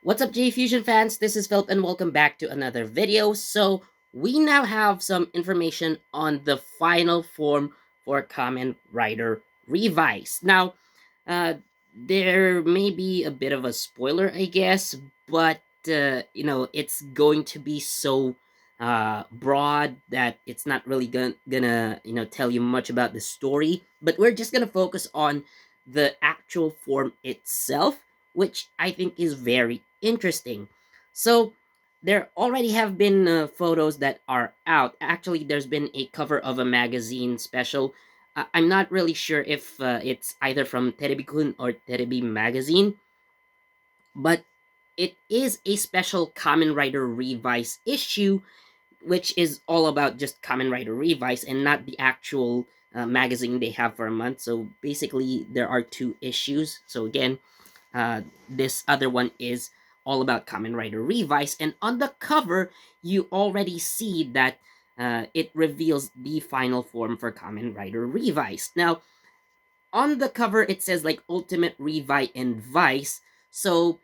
What's up, J Fusion fans? This is Philip, and welcome back to another video. So, we now have some information on the final form for Kamen Rider Revice. Now, uh, there may be a bit of a spoiler, I guess, but it's going to be so broad that it's not really gonna tell you much about the story. But we're just gonna focus on the actual form itself, which I think is very interesting. So there already have been photos that are out. Actually, there's been a cover of a magazine special. I'm not really sure if it's either from Terebi-kun or Terebi magazine, but it is a special Kamen Rider Revise issue, which is all about just Kamen Rider Revise and not the actual magazine they have for a month. So basically, there are two issues. So again, this other one is all about Kamen Rider Revise, and on the cover, you already see that it reveals the final form for Kamen Rider Revise. Now, on the cover, it says like Ultimate Revi and Vice, so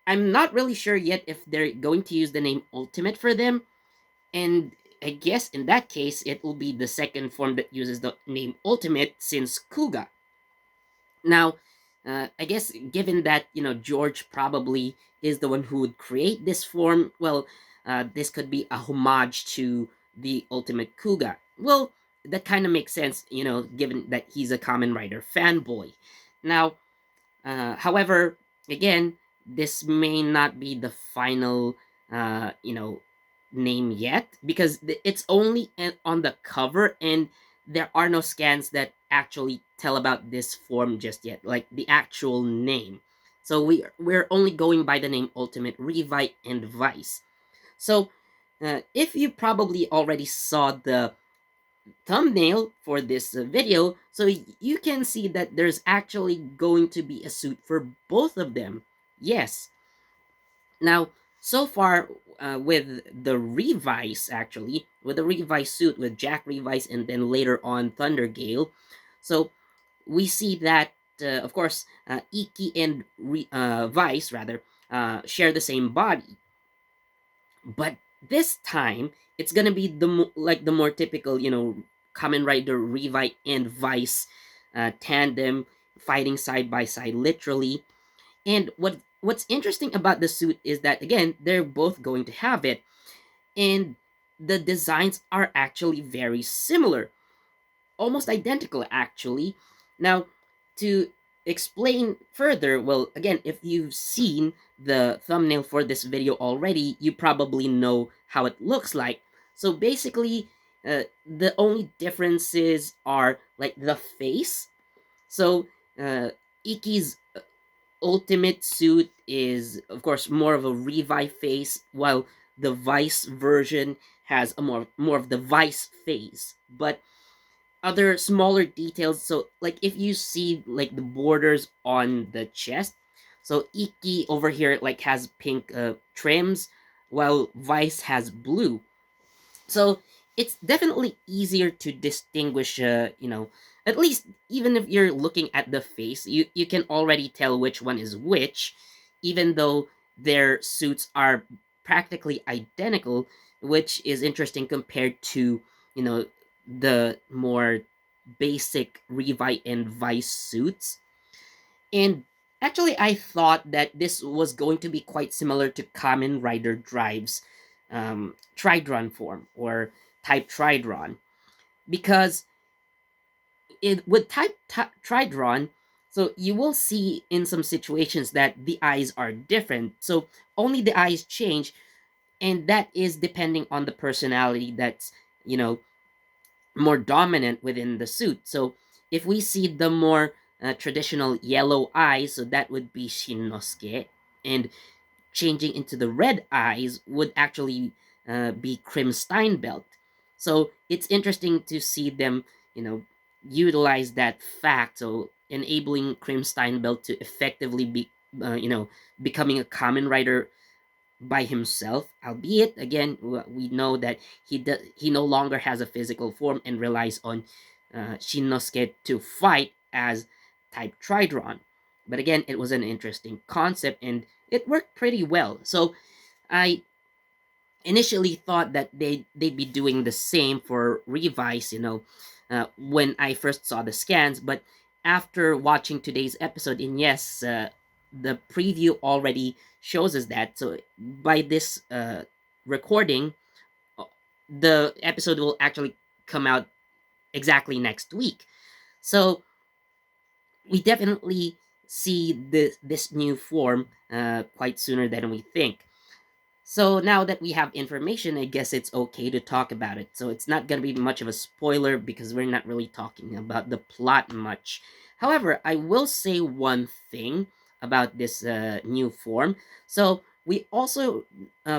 I'm not really sure yet if they're going to use the name Ultimate for them, and I guess in that case, it will be the second form that uses the name Ultimate since Kuga. Now, I guess given that George probably is the one who would create this form, well, this could be a homage to the Ultimate Kuga. Well, that kind of makes sense, given that he's a Kamen Rider fanboy. Now, however, again, this may not be the final, name yet because it's only on the cover, and there are no scans that actually tell about this form just yet, like the actual name. So we're only going by the name Ultimate Revi and Vice. So if you probably already saw the thumbnail for this video, so you can see that there's actually going to be a suit for both of them. Yes. Now, so far, with the Revise, actually, with the Revise suit with Jack Revise and then later on Thundergale, so we see that, of course, Iki and Vice, rather, share the same body. But this time, it's gonna be like the more typical, Kamen Rider Revi and Vice tandem fighting side by side, literally. And what's interesting about the suit is that again, they're both going to have it, and the designs are actually very similar, almost identical actually. Now, to explain further, well, again, if you've seen the thumbnail for this video already, you probably know how it looks like. So basically, the only differences are like the face. So Iki's ultimate suit is of course more of a Revi face, while the Vice version has a more of the Vice face. But other smaller details, so like if you see like the borders on the chest, so Iki over here like has pink trims, while Vice has blue. So it's definitely easier to distinguish, at least even if you're looking at the face, you can already tell which one is which, even though their suits are practically identical, which is interesting compared to, the more basic Revi and Vice suits. And actually, I thought that this was going to be quite similar to Kamen Rider Drive's Tridron form, or Type Tridron, because with Tridron, so you will see in some situations that the eyes are different. So only the eyes change, and that is depending on the personality that's, you know, more dominant within the suit. So if we see the more traditional yellow eyes, so that would be Shinnosuke, and changing into the red eyes would actually be Krim Steinbelt. So it's interesting to see them, utilize that fact, so enabling Krim Steinbelt to effectively be, becoming a Kamen Rider by himself, albeit again we know that he no longer has a physical form and relies on Shinnosuke to fight as Type Tridron. But again, it was an interesting concept, and it worked pretty well. So I initially thought that they'd be doing the same for Revice, when I first saw the scans. But after watching today's episode, and yes, the preview already shows us that. So by this recording, uh, the episode will actually come out exactly next week. So we definitely see this new form quite sooner than we think. So now that we have information, I guess it's okay to talk about it. So it's not going to be much of a spoiler because we're not really talking about the plot much. However, I will say one thing about this new form. So we also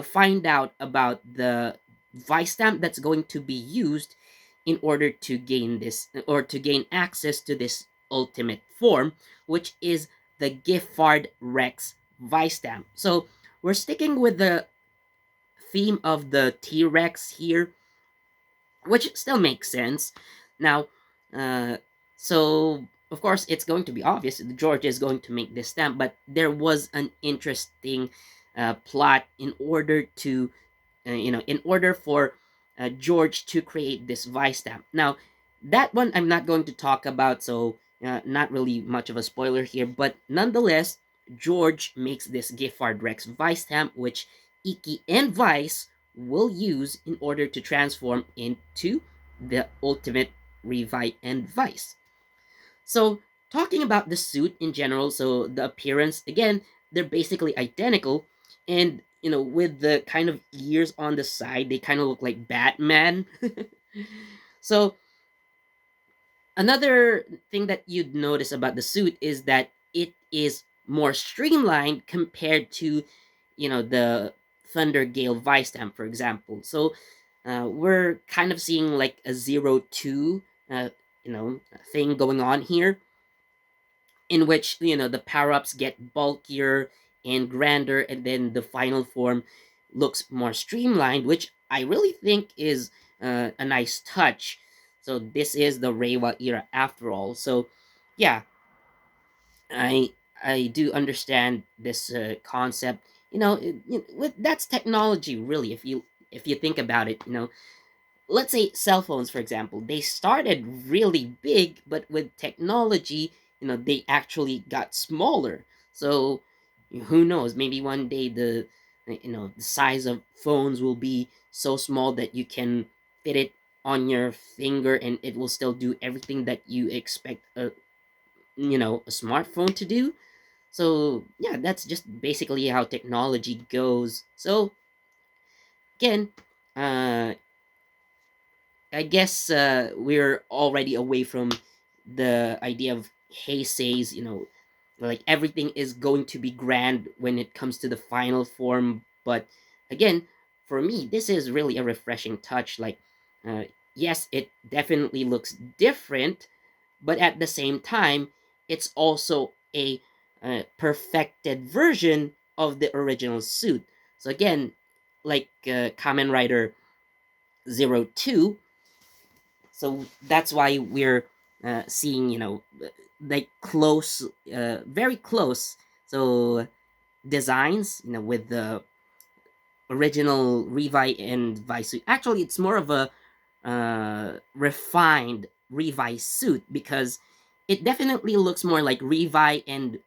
find out about the vice stamp that's going to be used in order to gain this or to gain access to this ultimate form, which is the Giffard Rex vice stamp. So we're sticking with the theme of the T Rex here, which still makes sense. Now, uh, so of course it's going to be obvious that George is going to make this stamp, but there was an interesting plot in order to, in order for George to create this vice stamp. Now, that one I'm not going to talk about, so not really much of a spoiler here, but nonetheless, George makes this Giffard Rex vice stamp, which Iki and Vice will use in order to transform into the ultimate Revi and Vice. So, talking about the suit in general, so the appearance, again, they're basically identical. And, with the kind of ears on the side, they kind of look like Batman. So, another thing that you'd notice about the suit is that it is more streamlined compared to, the Thunder Gale Vice Stamp, for example. So, we're kind of seeing like a 0-2, thing going on here, in which the power-ups get bulkier and grander, and then the final form looks more streamlined, which I really think is a nice touch. So this is the Reiwa era after all. So yeah, I do understand this concept. That's technology, really. If you think about it, let's say cell phones, for example, they started really big, but with technology, they actually got smaller. So who knows, maybe one day the size of phones will be so small that you can fit it on your finger and it will still do everything that you expect a smartphone to do. So yeah, that's just basically how technology goes. So again, uh I guess we're already away from the idea of Heisei's, like everything is going to be grand when it comes to the final form. But again, for me, this is really a refreshing touch. Like, uh, yes, it definitely looks different, but at the same time, it's also a perfected version of the original suit. So again, like Kamen Rider 02, so that's why we're seeing like close, very close, so designs with the original Revi and Vice suit. Actually, it's more of a refined Revi suit because it definitely looks more like Revi and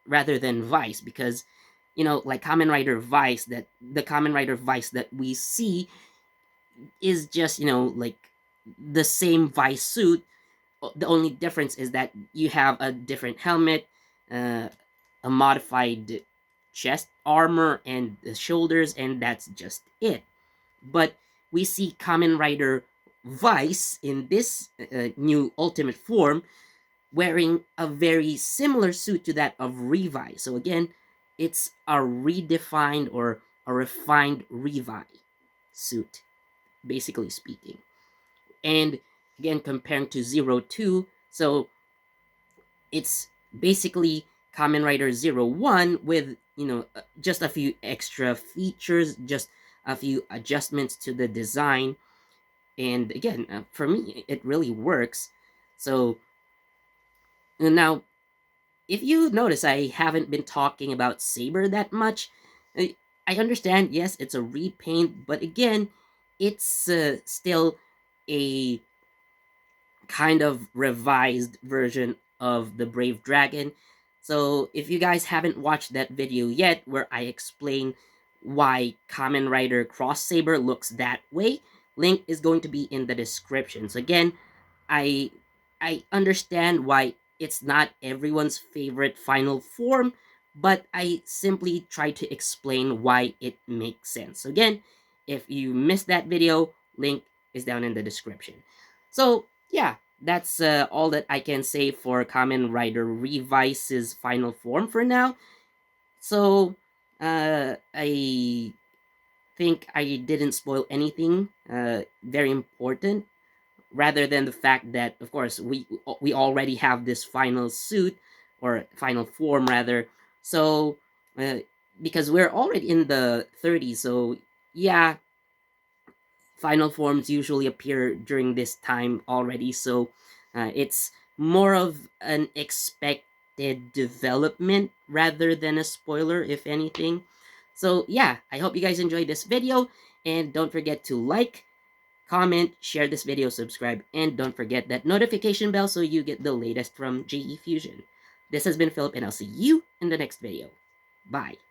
rather than Vice, because like Kamen Rider Vice that we see is just like the same Vice suit. The only difference is that you have a different helmet, uh, a modified chest armor, and the shoulders, and that's just it. But we see Kamen Rider Vice in this new ultimate form wearing a very similar suit to that of Revi. So again, it's a redefined or a refined Revi suit, basically speaking. And again, comparing to 02, so it's basically Kamen Rider 01 with, just a few extra features, just a few adjustments to the design. And again, for me, it really works. So now, if you notice, I haven't been talking about Saber that much. I understand, yes, it's a repaint, but again, it's still a kind of revised version of the Brave Dragon. So if you guys haven't watched that video yet, where I explain why Kamen Rider Cross Saber looks that way, link is going to be in the description. So again, I I understand why it's not everyone's favorite final form, but I simply try to explain why it makes sense. So again, if you missed that video, link is down in the description. So yeah, that's all that I can say for Kamen Rider Revice's final form for now. So I think I didn't spoil anything very important, rather than the fact that, of course, we already have this final suit, or final form rather. So uh, because we're already in the 30s, so yeah, final forms usually appear during this time already. So it's more of an expected development rather than a spoiler, if anything. So yeah, I hope you guys enjoyed this video, and don't forget to like, comment, share this video, subscribe, and don't forget that notification bell so you get the latest from JE Fusion. This has been Philip, and I'll see you in the next video. Bye.